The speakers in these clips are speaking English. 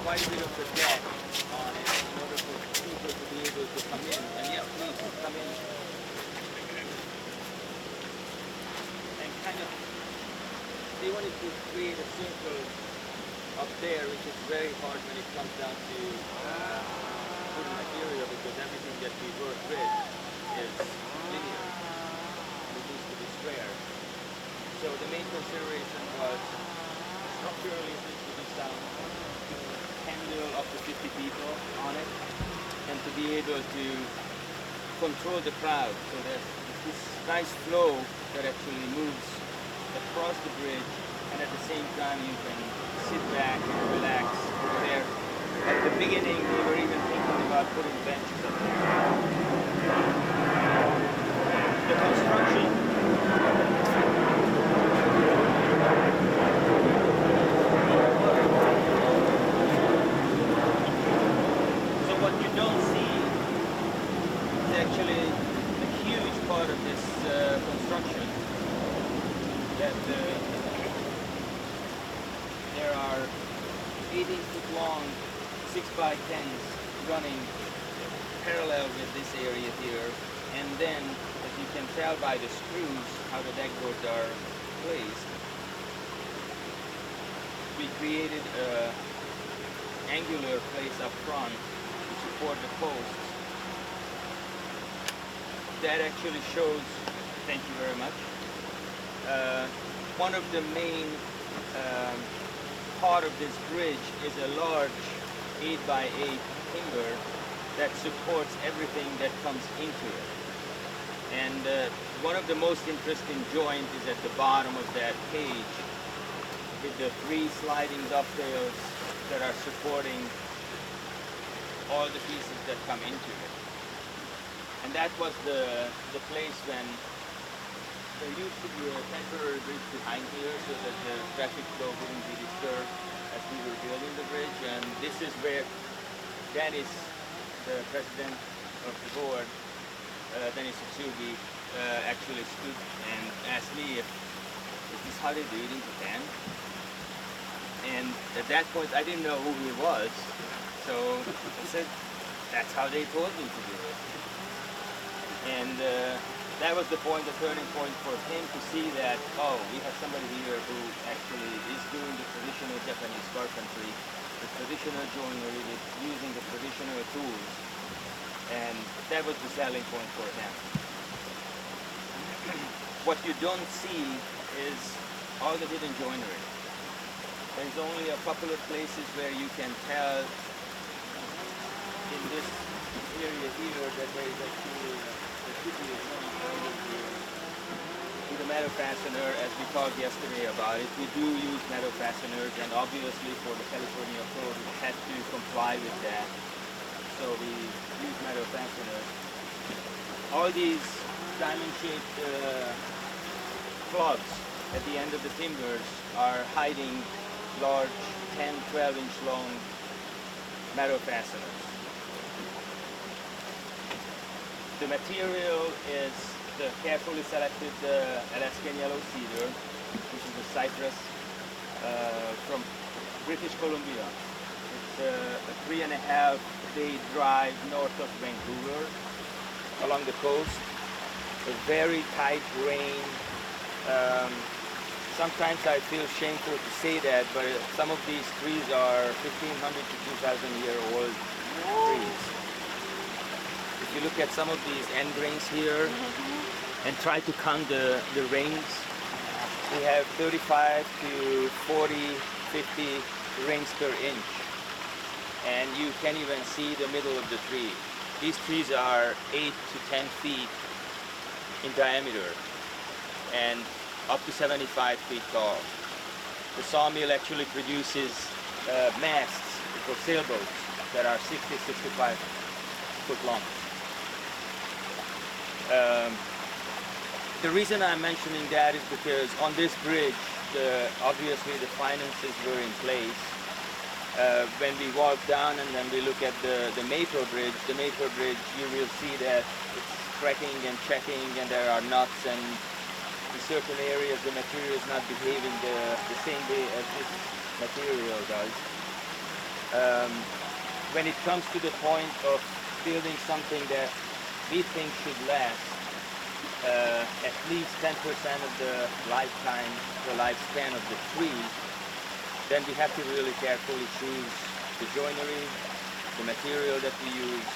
quite a bit of the deck on it in order for people to be able to come in. And yeah, please come in and kind of, they wanted to create a circle up there, which is very hard when it comes down to wooden material, because everything that we work with is linear. It needs to be square. So the main consideration was structurally it needs to be sound, to handle up to 50 people on it, and to be able to control the crowd. So there's this nice flow that actually moves across the bridge, and at the same time you can sit back and relax over there. At the beginning we were even thinking about putting benches up there. The construction what you don't see is actually a huge part of this construction. That there are 18-foot long 6x10s running parallel with this area here, and then, as you can tell by the screws how the deckboards are placed, we created a angular place up front for the posts. That actually shows, thank you very much, one of the main part of this bridge is a large 8x8 timber that supports everything that comes into it. And one of the most interesting joints is at the bottom of that cage with the 3 sliding dovetails that are supporting all the pieces that come into it. And that was the place when there used to be a temporary bridge behind here so that the traffic flow wouldn't be disturbed as we were building the bridge. And this is where Dennis, the president of the board, Dennis Atsugi, actually stood and asked me if, is this how they do it in Japan? And at that point I didn't know who he was. So I said, that's how they told me to do it. And that was the point, the turning point for him to see that, oh, we have somebody here who actually is doing the traditional Japanese carpentry, the traditional joinery, with using the traditional tools. And that was the selling point for him. What you don't see is all the hidden joinery. There's only a couple of places where you can tell in this area here that there is actually there should be a joint with a metal fastener, as we talked yesterday about it. We do use metal fasteners, and obviously for the California code we had to comply with that. So we use metal fasteners. All these diamond-shaped plugs at the end of the timbers are hiding large 10-12-inch long metal fasteners. The material is the carefully selected Alaskan yellow cedar, which is a cypress from British Columbia. It's a 3.5-day drive north of Vancouver along the coast. A very tight grain. Sometimes I feel shameful to say that, but some of these trees are 1,500 to 2,000-year-old trees. If you look at some of these end grains here and try to count the rings, we have 35 to 40, 50 rings per inch. And you can't even see the middle of the tree. These trees are 8 to 10 feet in diameter and up to 75 feet tall. The sawmill actually produces masts for sailboats that are 60-65 foot long. The reason I'm mentioning that is because on this bridge, obviously the finances were in place. When we walk down and then we look at the Maple Bridge, you will see that it's cracking and checking, and there are knots, and in certain areas the material is not behaving the same way as this material does. when it comes to the point of building something that we think should last at least 10% of the lifetime, the lifespan of the tree, then we have to really carefully choose the joinery, the material that we use.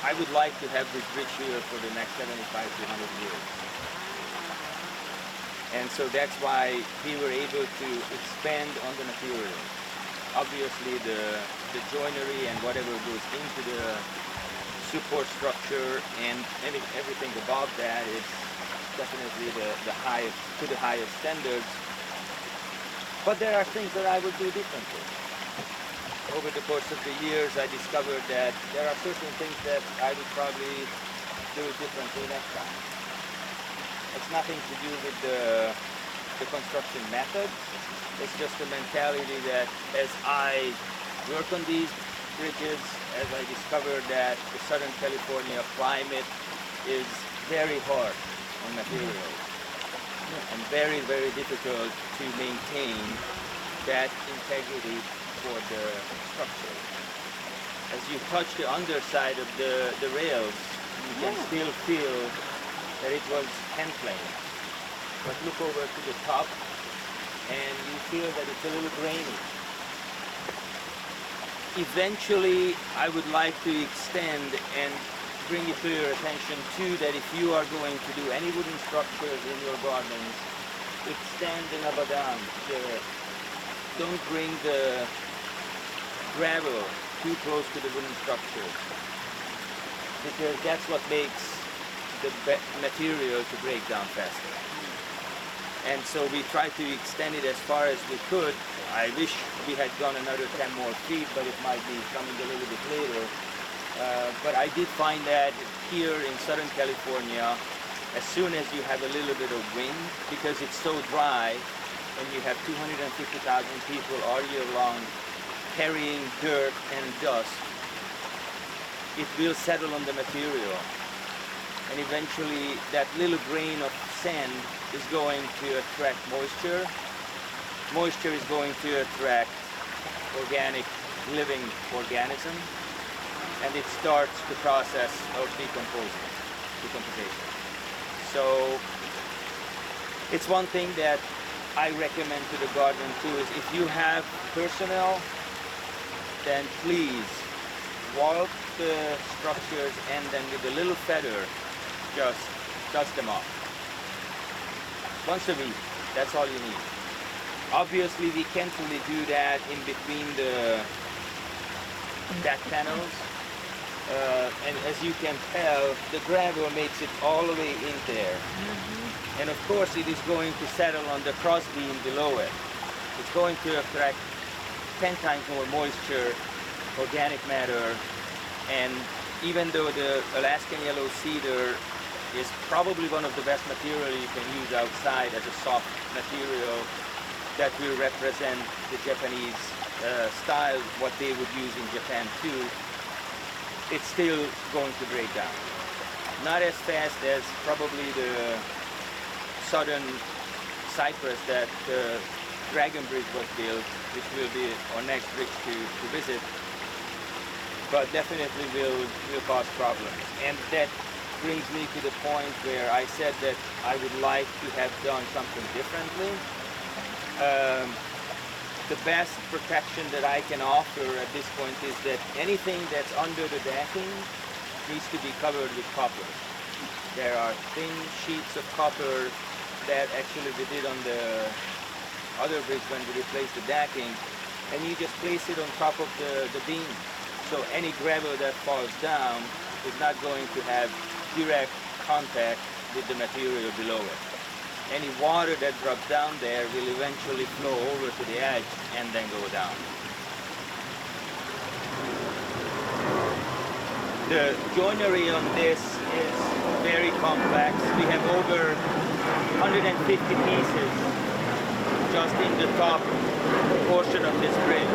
I would like to have this bridge here for the next 75 to 100 years. And so that's why we were able to expand on the material. Obviously the joinery and whatever goes into the support structure and everything above that is definitely the highest, to the highest standards. But there are things that I would do differently. Over the course of the years, I discovered that there are certain things that I would probably do differently next time. It's nothing to do with the construction method. It's just a mentality that as I work on these bridges, as I discovered that the Southern California climate is very hard on materials and very, very difficult to maintain that integrity for the structure. As you touch the underside of the rails, you can still feel that it was hand planed. But look over to the top and you feel that it's a little grainy. Eventually, I would like to extend and bring it to your attention too that if you are going to do any wooden structures in your gardens, extend and abadan. Don't bring the gravel too close to the wooden structures, because that's what makes the material to break down faster. And so we tried to extend it as far as we could. I wish we had gone another 10 more feet, but it might be coming a little bit later. But I did find that here in Southern California, as soon as you have a little bit of wind, because it's so dry, and you have 250,000 people all year long carrying dirt and dust, it will settle on the material. And eventually that little grain of sand is going to attract moisture. Moisture is going to attract organic living organism, and it starts the process of decomposition. So it's one thing that I recommend to the garden too, is if you have personnel, then please walk the structures and then with a little feather just dust them off. Once a week, that's all you need. Obviously we can't really do that in between the back panels. And as you can tell, the gravel makes it all the way in there. And of course it is going to settle on the cross beam below it. It's going to attract 10 times more moisture, organic matter, and even though the Alaskan yellow cedar is probably one of the best material you can use outside as a soft material that will represent the Japanese style, what they would use in Japan too, it's still going to break down. Not as fast as probably the southern cypress that Dragon Bridge was built, which will be our next bridge to visit, but definitely will cause problems. And that brings me to the point where I said that I would like to have done something differently. The best protection that I can offer at this point is that anything that's under the decking needs to be covered with copper. There are thin sheets of copper that actually we did on the other bridge when we replaced the decking, and you just place it on top of the beam. So any gravel that falls down is not going to have direct contact with the material below it. Any water that drops down there will eventually flow over to the edge and then go down. The joinery on this is very complex. We have over 150 pieces just in the top portion of this bridge.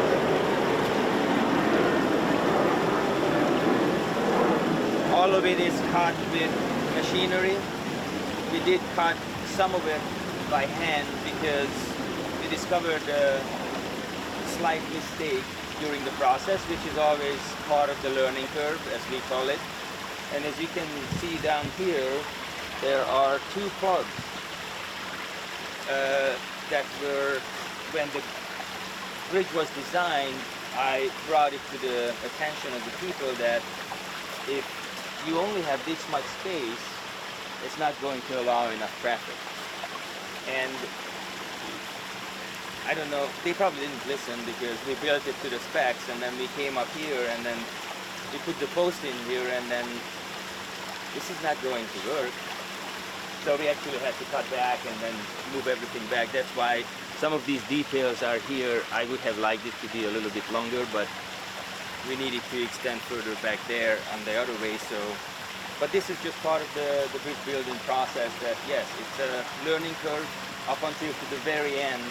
All of it is cut with machinery. We did cut some of it by hand because we discovered a slight mistake during the process, which is always part of the learning curve, as we call it. And as you can see down here, there are two plugs that were, when the bridge was designed, I brought it to the attention of the people that if you only have this much space, it's not going to allow enough traffic. And I don't know, they probably didn't listen because we built it to the specs, and then we came up here and then we put the post in here, and then this is not going to work. So we actually had to cut back and then move everything back. That's why some of these details are here. I would have liked it to be a little bit longer, but we needed to extend further back there on the other way. So, but this is just part of the bridge building process that, yes, it's a learning curve up until to the very end.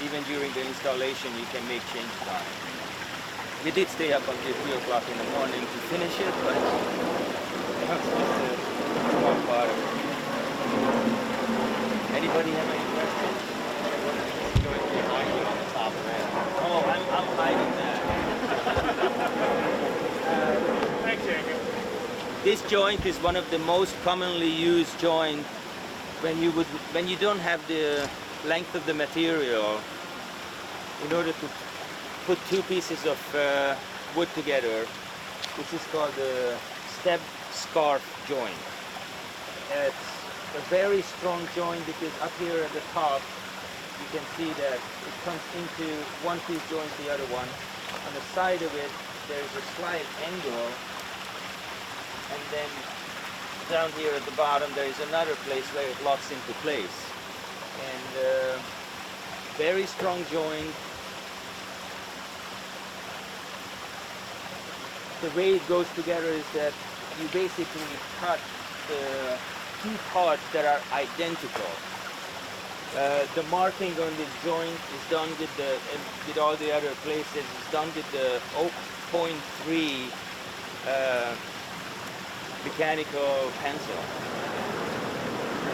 Even during the installation, you can make changes on it. We did stay up until 3 o'clock in the morning to finish it, but that's just a small part of it. Anybody have any questions? What's going behind you on the top of it? Oh, I'm hiding that. Thanks, Jacob. This joint is one of the most commonly used joints when you don't have the length of the material in order to put two pieces of wood together. This is called the step scarf joint. It's a very strong joint because up here at the top you can see that it comes into one piece joint the other one. On the side of it there's a slight angle, and then down here at the bottom there is another place where it locks into place. And very strong joint. The way it goes together is that you basically cut the two parts that are identical. The marking on this joint is done with all the other places. It's done with the 0.3 mechanical pencil.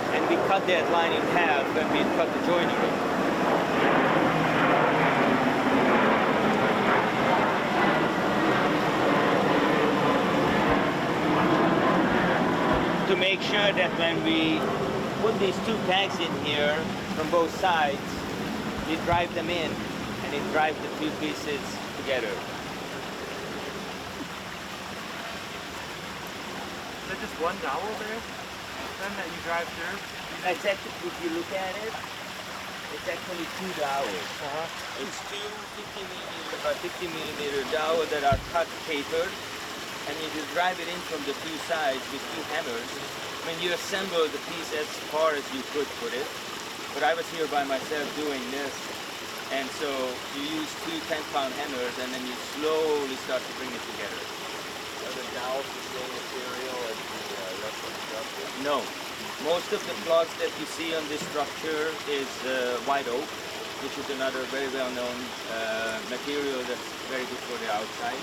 And we cut that line in half when we cut the joining of it. To make sure that when we put these two pegs in here from both sides, we drive them in and it drives the two pieces together. Is that just one dowel there? Then that you drive through? It's actually, if you look at it, it's actually two dowels. It's two 50 millimeter dowels that are cut tapered, and you just drive it in from the two sides with two hammers. I mean, you assemble the piece as far as you could put it, but I was here by myself doing this, and so you use two 10-pound hammers, and then you slowly start to bring it together. Are the dowels the same material as the rest of the structure? No. Most of the plugs that you see on this structure is white oak, which is another very well-known material that's very good for the outside.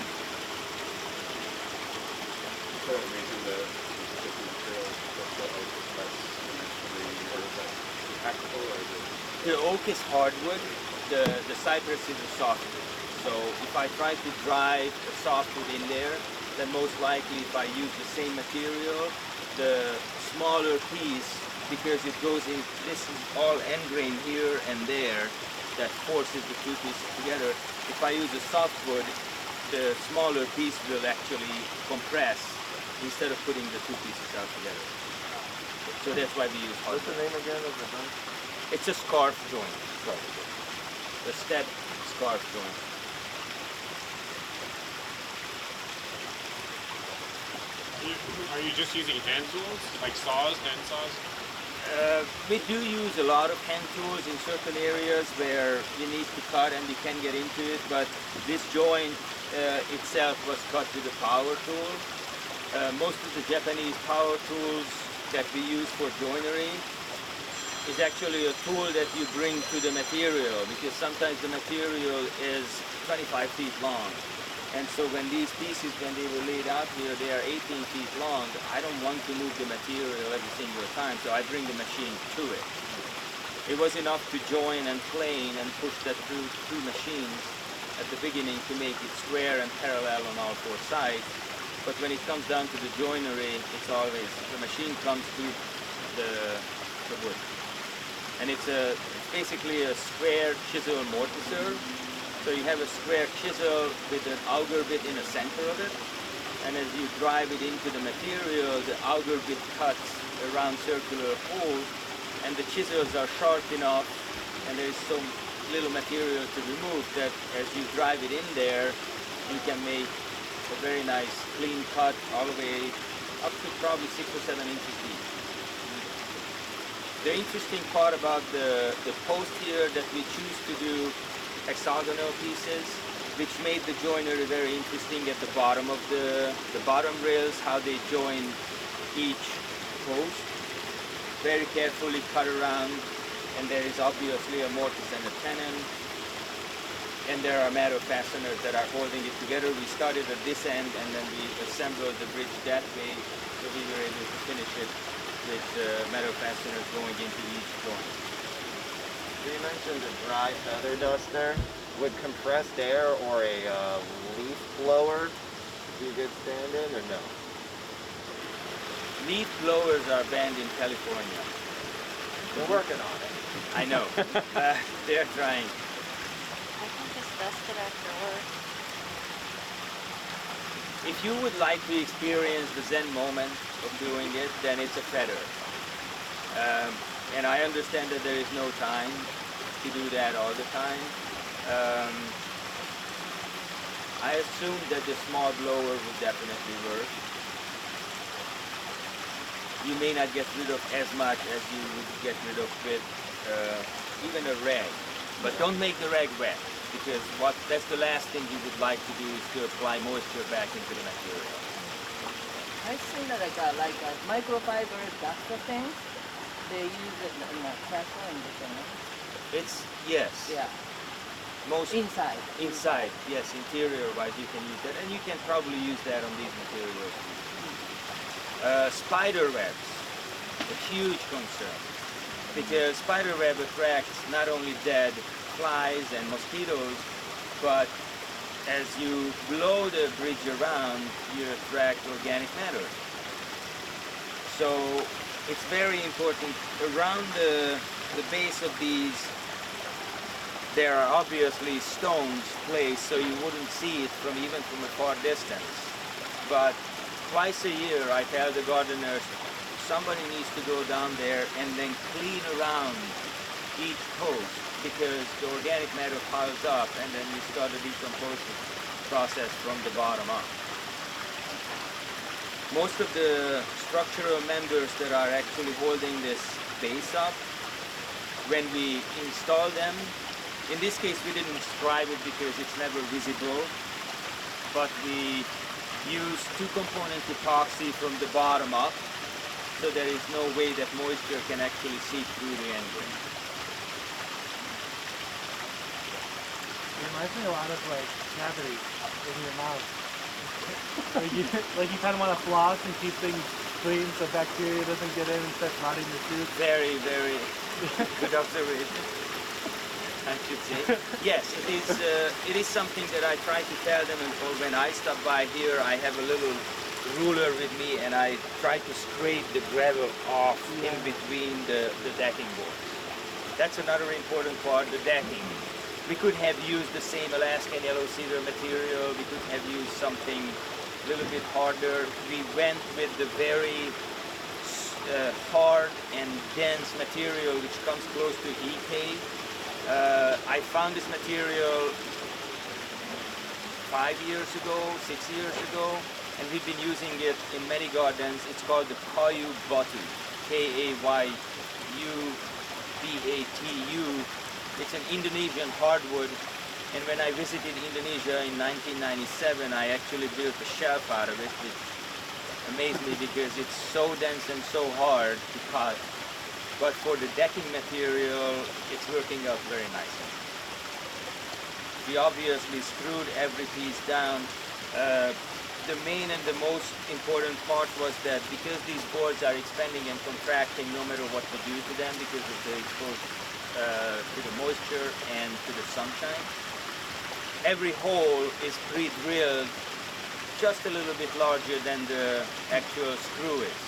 Is there a reason the particular material is the oak is less financially, or is that practical, or is it? The oak is hardwood, the cypress is a softwood. So if I try to drive a softwood in there, then most likely if I use the same material, the smaller piece, because it goes in, this is all end grain here and there, that forces the two pieces together. If I use a softwood, the smaller piece will actually compress instead of putting the two pieces out together. So that's why we use hardwood. What's the name again of the joint? It's a scarf joint. The step scarf joint. Are you just using hand tools, like saws, hand saws? We do use a lot of hand tools in certain areas where you need to cut and you can get into it, but this joint itself was cut with a power tool. Most of the Japanese power tools that we use for joinery is actually a tool that you bring to the material, because sometimes the material is 25 feet long. And so when these pieces, when they were laid out here, they are 18 feet long. I don't want to move the material every single time, so I bring the machine to it. It was enough to join and plane and push that through two machines, at the beginning to make it square and parallel on all four sides. But when it comes down to the joinery, it's always, the machine comes to the wood. And it's basically a square chisel mortiser. So you have a square chisel with an auger bit in the center of it. And as you drive it into the material, the auger bit cuts around circular holes, and the chisels are sharp enough, and there is so little material to remove that as you drive it in there, you can make a very nice clean cut all the way up to probably 6 or 7 inches deep. The interesting part about the post here that we choose to do hexagonal pieces, which made the joinery very interesting at the bottom of the bottom rails, how they join each post. Very carefully cut around, and there is obviously a mortise and a tenon. And there are metal fasteners that are holding it together. We started at this end and then we assembled the bridge that way, so we were able to finish it with metal fasteners going into each joint. You mentioned a dry feather duster. Would compressed air or a leaf blower be a good stand-in or no? Leaf blowers are banned in California. We're working on it. I know. They're trying. I can just dust it after work. If you would like to experience the Zen moment of doing it, then it's a feather. And I understand that there is no time to do that all the time. I assume that the small blower would definitely work. You may not get rid of as much as you would get rid of with even a rag. But don't make the rag wet, because that's the last thing you would like to do is to apply moisture back into the material. I've seen that like a microfiber duster thing. They use it in the castle and different. It's, yes. Yeah. Most Inside. Inside, yes, interior-wise you can use that, and you can probably use that on these materials. Spider webs, a huge concern, because spider web attracts not only dead flies and mosquitoes, but as you blow the bridge around, you attract organic matter. So it's very important. Around the base of these, there are obviously stones placed so you wouldn't see it even from a far distance. But twice a year I tell the gardeners, somebody needs to go down there and then clean around each post, because the organic matter piles up and then you start the decomposition process from the bottom up. Most of the structural members that are actually holding this base up, when we install them, in this case we didn't describe it because it's never visible, but we use two-component epoxy from the bottom up, so there is no way that moisture can actually seep through the engine. It reminds me a lot of like cavities in your mouth. like you kind of want to floss and keep things clean so bacteria doesn't get in and start rotting your tooth. Very, very good observation, I should say. Yes, it is something that I try to tell them, and when I stop by here, I have a little ruler with me and I try to scrape the gravel off in between the decking boards. That's another important part, the decking. We could have used the same Alaskan yellow cedar material, we could have used something a little bit harder. We went with the very hard and dense material which comes close to EK. I found this material 5 years ago, 6 years ago, and we've been using it in many gardens. It's called the Kayu Batu, K-A-Y-U-B-A-T-U. It's an Indonesian hardwood, and when I visited Indonesia in 1997, I actually built a shelf out of it, which amazed me because it's so dense and so hard to cut. But for the decking material, it's working out very nicely. We obviously screwed every piece down. The main and the most important part was that because these boards are expanding and contracting no matter what we do to them because of the exposure to the moisture and to the sunshine, every hole is pre-drilled just a little bit larger than the actual screw is,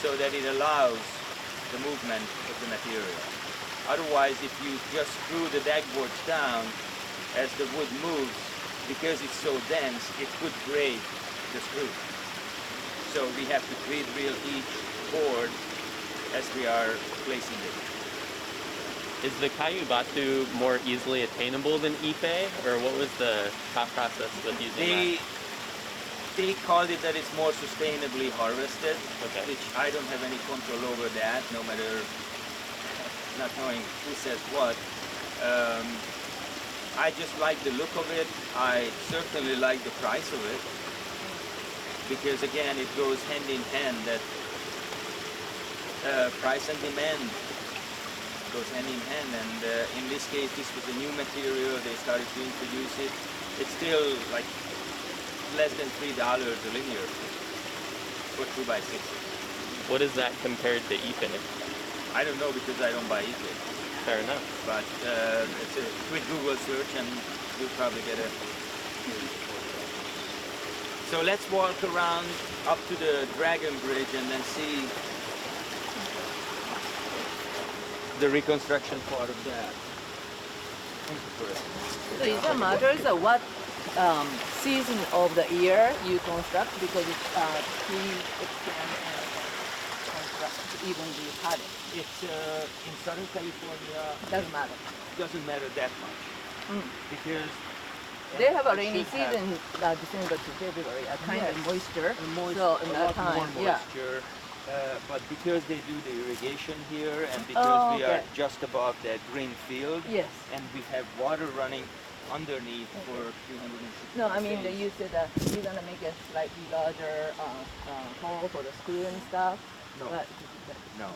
so that it allows the movement of the material. Otherwise, if you just screw the deck boards down as the wood moves, because it's so dense, it could break the screw. So we have to pre-drill each board as we are placing it. Is the Kayubatu more easily attainable than Ipe, or what was the thought process with using that? They called it that it's more sustainably harvested, Okay. which I don't have any control over that, no matter not knowing who says what. I just like the look of it. I certainly like the price of it, because again, it goes hand in hand, that price and demand goes hand in hand, and in this case, this was a new material. They started to introduce it. It's still like less than $3 a linear for 2x6. What is that compared to Ipe? I don't know, because I don't buy it. Fair enough. But it's a quick Google search and you'll probably get a... So let's walk around up to the Dragon Bridge and then see the reconstruction part of that. Thank you for it. So is it matters what season of the year you construct, because it's pre-extend and construct evenly padded. It's in Southern California, Doesn't matter. doesn't matter that much, because They have a it rainy should have season, December to February, a kind of Yes. moisture. a So in a that lot time, more yeah. moisture. But because they do the irrigation here, and because we are okay. just above that green field, Yes. and we have water running underneath for 360 No, I mean, days. you said that you're gonna make a slightly larger hole for the screw and stuff. No. But, No, no.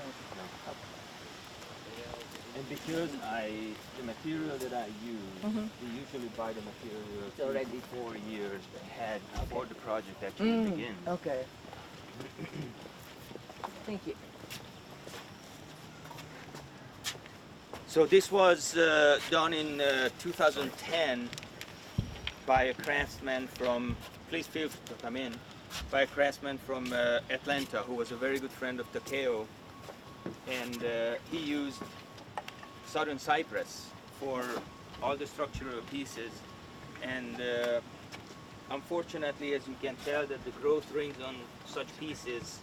And because the material that I use, we usually buy the material It's already- 4 years ahead before the project actually begins. Okay. Thank you. So this was done in 2010 by a craftsman from, please feel free to come in, by a craftsman from Atlanta, who was a very good friend of Takeo, and he used southern cypress for all the structural pieces, and unfortunately, as you can tell, that the growth rings on such pieces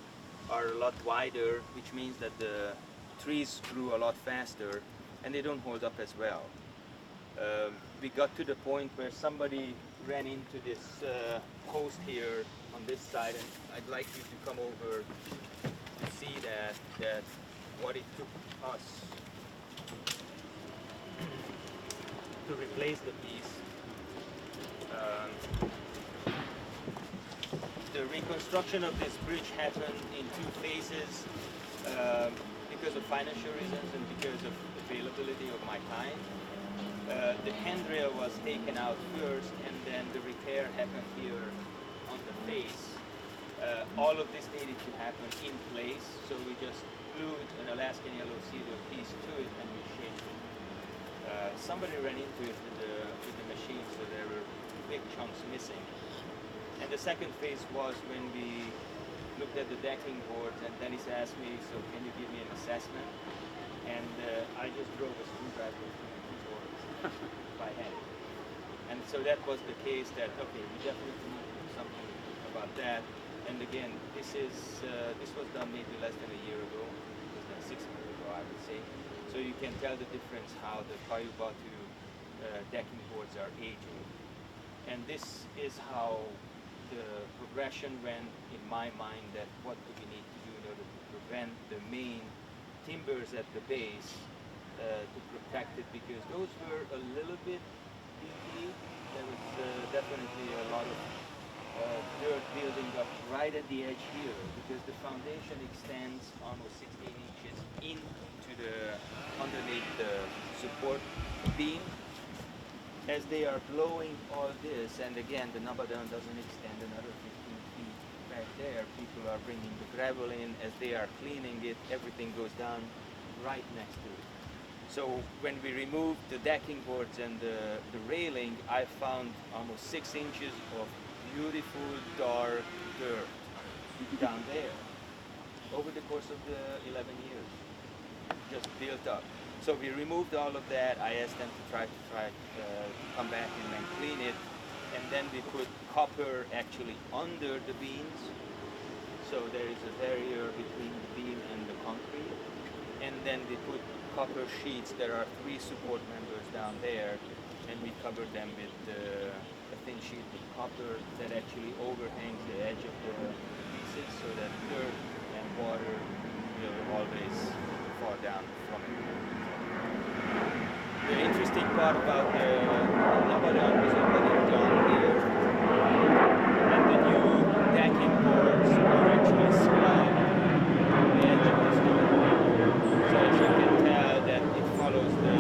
are a lot wider, which means that the trees grew a lot faster and they don't hold up as well. We got to the point where somebody ran into this post here on this side, and I'd like you to come over to see that what it took us to replace the piece. The reconstruction of this bridge happened in 2 phases because of financial reasons and because of availability of my time. The handrail was taken out first, and then the repair happened here on the face. All of this needed to happen in place, so we just glued an Alaskan yellow cedar piece to it and we shaped it. Somebody ran into it with the machine, so there were big chunks missing. And the second phase was when we looked at the decking boards, and Dennis asked me, so can you give me an assessment? And I just drove a screwdriver through the two boards by hand. And so that was the case that, okay, we definitely need to do something about that. And again, this was done maybe less than a year ago, less than 6 months ago, I would say. So you can tell the difference how the Kayubatu decking boards are aging. And this is how the progression went in my mind, that what do we need to do in order to prevent the main timbers at the base to protect it, because those were a little bit dingy. There was definitely a lot of dirt building up right at the edge here, because the foundation extends almost 16 inches into underneath the support beam. As they are blowing all this, and again the Nabadan doesn't extend another 15 feet back there, people are bringing the gravel in. As they are cleaning it, everything goes down right next to it. So when we removed the decking boards and the railing, I found almost 6 inches of beautiful dark dirt down there over the course of the 11 years, just built up. So we removed all of that. I asked them to try to come back and then clean it, and then we put copper actually under the beams, so there is a barrier between the beam and the concrete. And then we put copper sheets. There are 3 support members down there, and we covered them with a thin sheet of copper that actually overhangs the edge of the pieces, so that dirt and water will always fall down from it. The interesting part about the Labadan was already done here, and the new decking boards are actually slide on the edge of the stone. So as you can tell that it follows the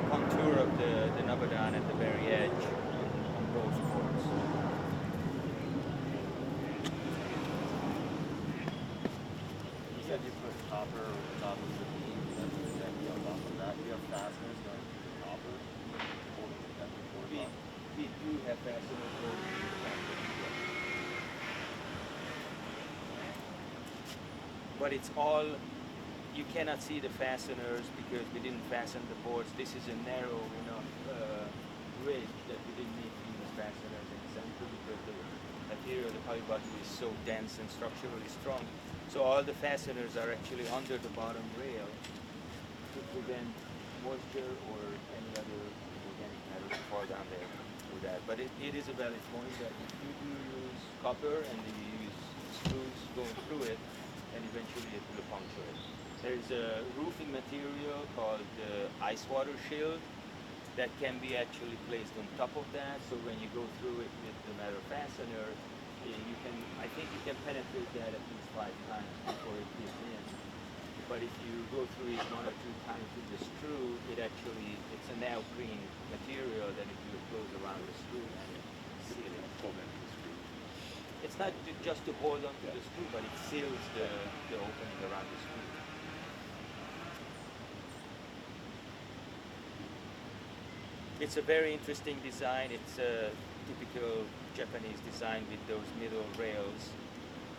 contour of the Nabadan at the very edge on both boards. You said you put copper over the top of the beam, and then you on top of that, you have fasteners going through copper, holding the decking board up. We do have fasteners holding the decking board. But it's all, you cannot see the fasteners because we didn't fasten the boards. This is a narrow enough ridge that we didn't need to use fasteners in the center because the material, the polybutton, is so dense and structurally strong. So all the fasteners are actually under the bottom rail to prevent moisture or any other organic matter to fall down there through that. But it is a valid point that if you do use copper and you use screws going through it, and eventually it will puncture it. There is a roofing material called ice water shield that can be actually placed on top of that. So when you go through it with the metal fastener, you can, I think you can penetrate that at least 5 times before it gives in. But if you go through it 1 or 2 times with the screw, it's a neoprene material that if you close around the screw and seal it. Hold into the screw. It's not just to hold onto the screw, but it seals the opening around the screw. It's a very interesting design. It's a typical Japanese design with those middle rails.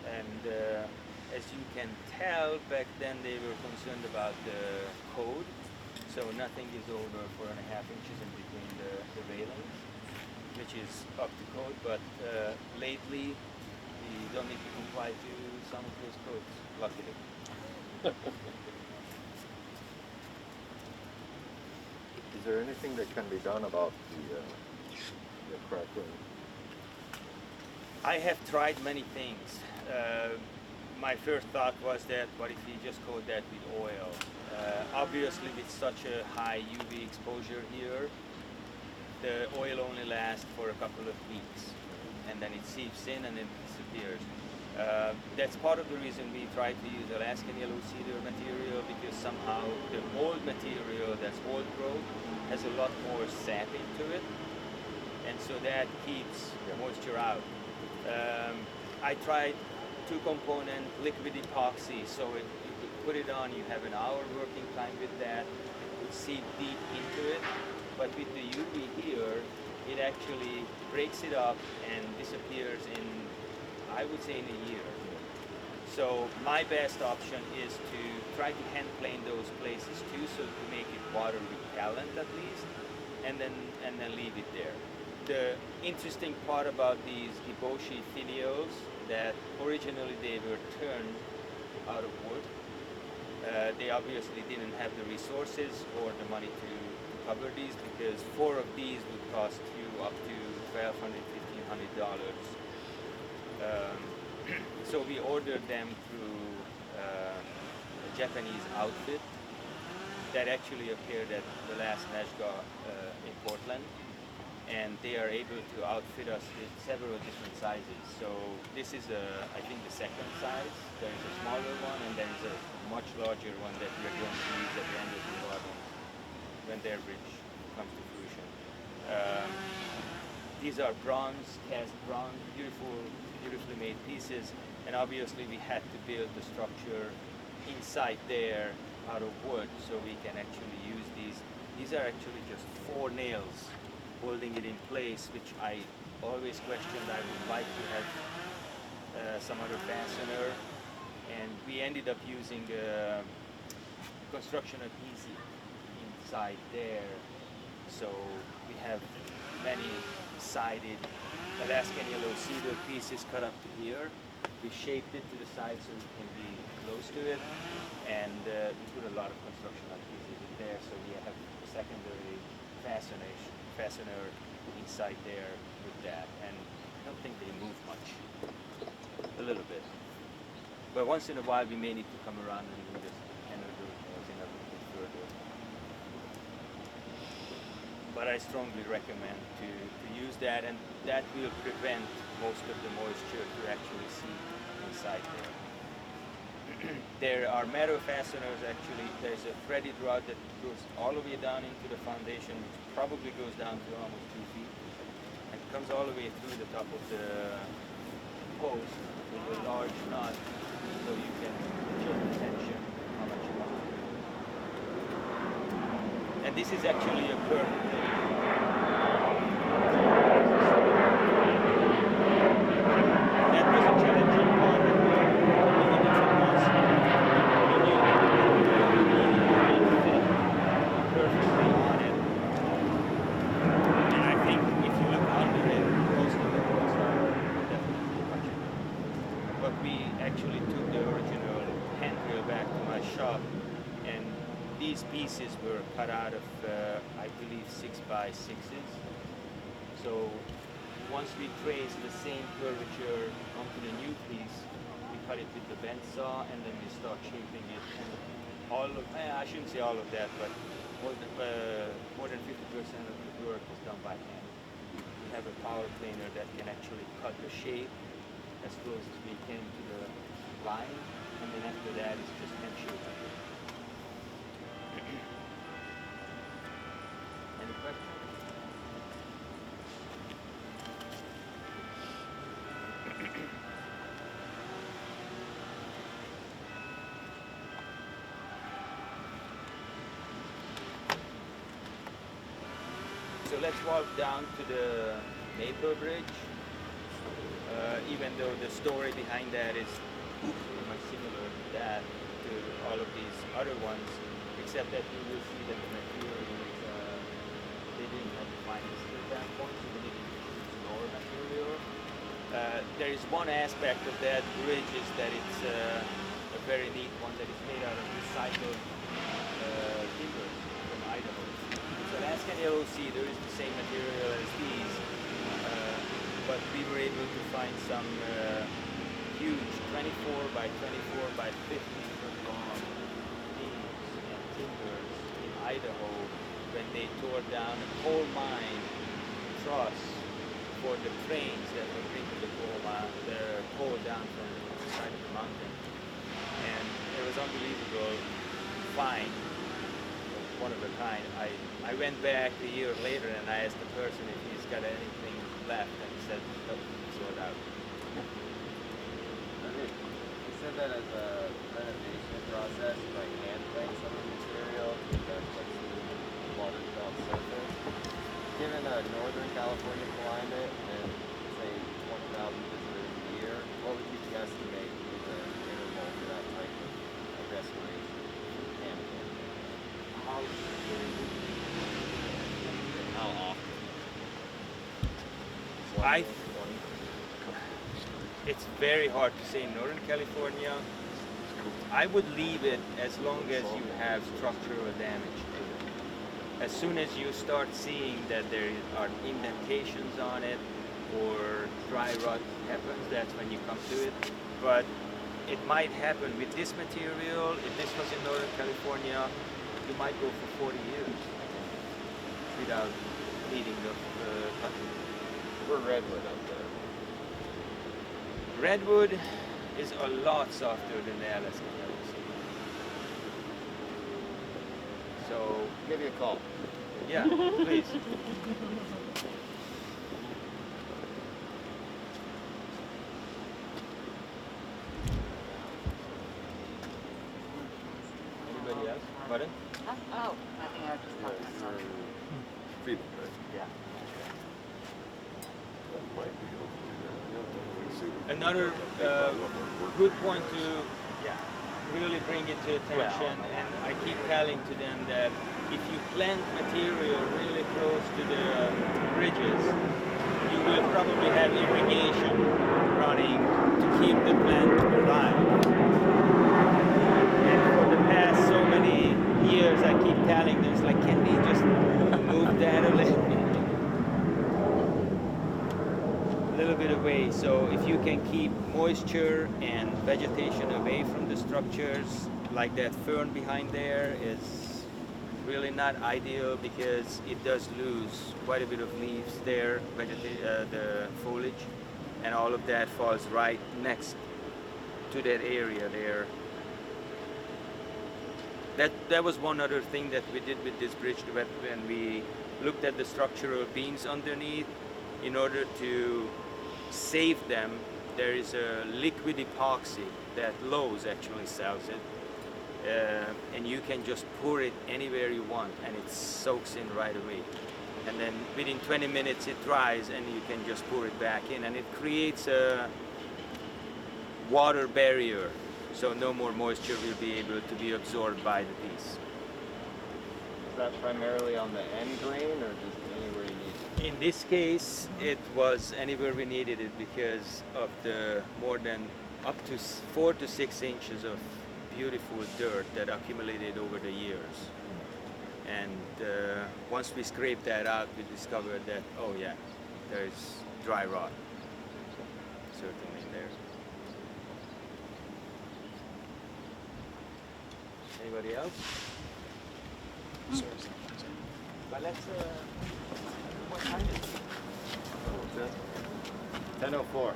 And as you can tell, back then they were concerned about the code. So nothing is over 4.5 inches in between the railings, which is up to code. But lately, we don't need to comply to some of those codes, luckily. Is there anything that can be done about the crackling? I have tried many things. My first thought was that, what if you just coat that with oil? Obviously, with such a high UV exposure here, the oil only lasts for a couple of weeks, and then it seeps in and it disappears. That's part of the reason we tried to use Alaskan yellow cedar material, because somehow the old material that's old growth has a lot more sap into it, and so that keeps moisture out. I tried 2-component liquid epoxy, so you could put it on, you have an hour working time with that, it would seep deep into it, but with the UV here, it actually breaks it up and disappears in, I would say, in a year. So my best option is to try to hand plane those places too, so to make it water repellent at least, and then leave it there. The interesting part about these Eboshi finials, that originally they were turned out of wood. They obviously didn't have the resources or the money to cover these, because 4 of these would cost you up to $1,200, $1,500. So we ordered them through a Japanese outfit that actually appeared at the last NASHGA in Portland, and they are able to outfit us with several different sizes. So this is, I think, the second size. There is a smaller one, and there is a much larger one that we are going to use at the end of the autumn when their bridge comes to fruition. These are bronze, cast bronze, beautifully made pieces, and obviously we had to build the structure inside there out of wood, so we can actually use these. These are actually just 4 nails holding it in place, which I always questioned. I would like to have some other fastener, and we ended up using construction adhesive inside there. So we have many sided Alaskan yellow cedar pieces cut up to here. We shaped it to the side so we can be close to it, and we put a lot of construction adhesive in there, so we have a secondary fastener inside there with that, and I don't think they move much, a little bit. But once in a while we may need to come around and do just enter the nails in a little bit further. But I strongly recommend to use that, and that will prevent most of the moisture to actually seep inside there. There are metal fasteners actually. There's a threaded rod that goes all the way down into the foundation, which probably goes down to almost 2 feet, and comes all the way through the top of the post with a large knot, so you can adjust the tension how much you want. And this is actually a curve. That was a challenging part, even if it was perfectly on it. And I think if you look under it, most of the holes are definitely punching. But we actually took the original handrail back to my shop, and these pieces were cut out of, I believe, 6x6s. So once we trace the same curvature onto the new piece, we cut it with the bend saw, and then we start shaping it. And all of, I shouldn't say all of that, but more than 50% of the work is done by hand. We have a power planer that can actually cut the shape as close as we can to the line, and then after that it's just hand shaping. Any questions? So let's walk down to the Maple Bridge. Even though the story behind that is pretty much similar to that, to all of these other ones, except that you will see that the material is, they didn't have the finest at that point, so they needed to choose lower material. There is one aspect of that bridge is that it's a very neat one that is made out of recycled timber from Idaho. So Alaskan yellow cedar is the same material as these, but we were able to find some huge 24 by 24 by 50 foot long beams and timbers in Idaho when they tore down a coal mine truss for the trains that were bringing the coal down from the side of the mountain. And it was unbelievable find, one of a kind. I went back a year later and I asked the person if he's got anything left, and he said, nope, sold out. You said that as a renovation process, like hand plane some of the material, that puts the water down surface. Given a Northern California climate and say 20,000 visitors a year, what would you guesstimate is the interval for that type of restoration? Hand plane. How often? It's very hard to say in Northern California. I would leave it as long as you have structural damage to it. As soon as you start seeing that there are indentations on it or dry rot happens, that's when you come to it. But it might happen with this material. If this was in Northern California, you might go for 40 years without needing the cutting. We're redwood up there. Redwood is a lot softer than the Alaskan yellow cedar. So Give me a call. yeah, please. Anybody else? Pardon? Oh, I think I just talked to myself. Feed them, right? Yeah. That might be hopefully that. We'll see. Another good point to really bring it to attention, and I keep telling to them that if you plant material really close to the bridges, you will probably have irrigation running to keep the plant alive. And for the past so many years, I keep telling them, it's like, can we just move that a little bit away? So if you can keep moisture and vegetation away from the structures, like that fern behind there is really not ideal because it does lose quite a bit of leaves there, the foliage, and all of that falls right next to that area there. That was one other thing that we did with this bridge when we looked at the structural beams underneath. In order to save them, there is a liquid epoxy that Lowe's actually sells it. And you can just pour it anywhere you want and it soaks in right away. And then within 20 minutes it dries and you can just pour it back in, and it creates a water barrier, so no more moisture will be able to be absorbed by the piece. Is that primarily on the end grain or just anywhere you need it? In this case, it was anywhere we needed it because of the more than up to 4 to 6 inches of beautiful dirt that accumulated over the years. And once we scraped that out, we discovered that, oh yeah, there's dry rot, certainly there. Anybody else? But let's, what time is it? 10:04. 10:04.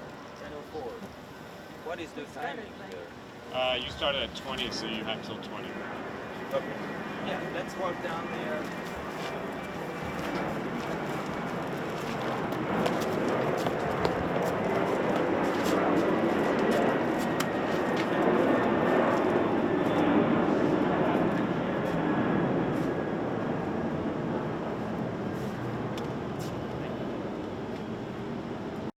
What is the timing there? You started at 20, so you have till 20. Okay. Yeah, let's walk down there.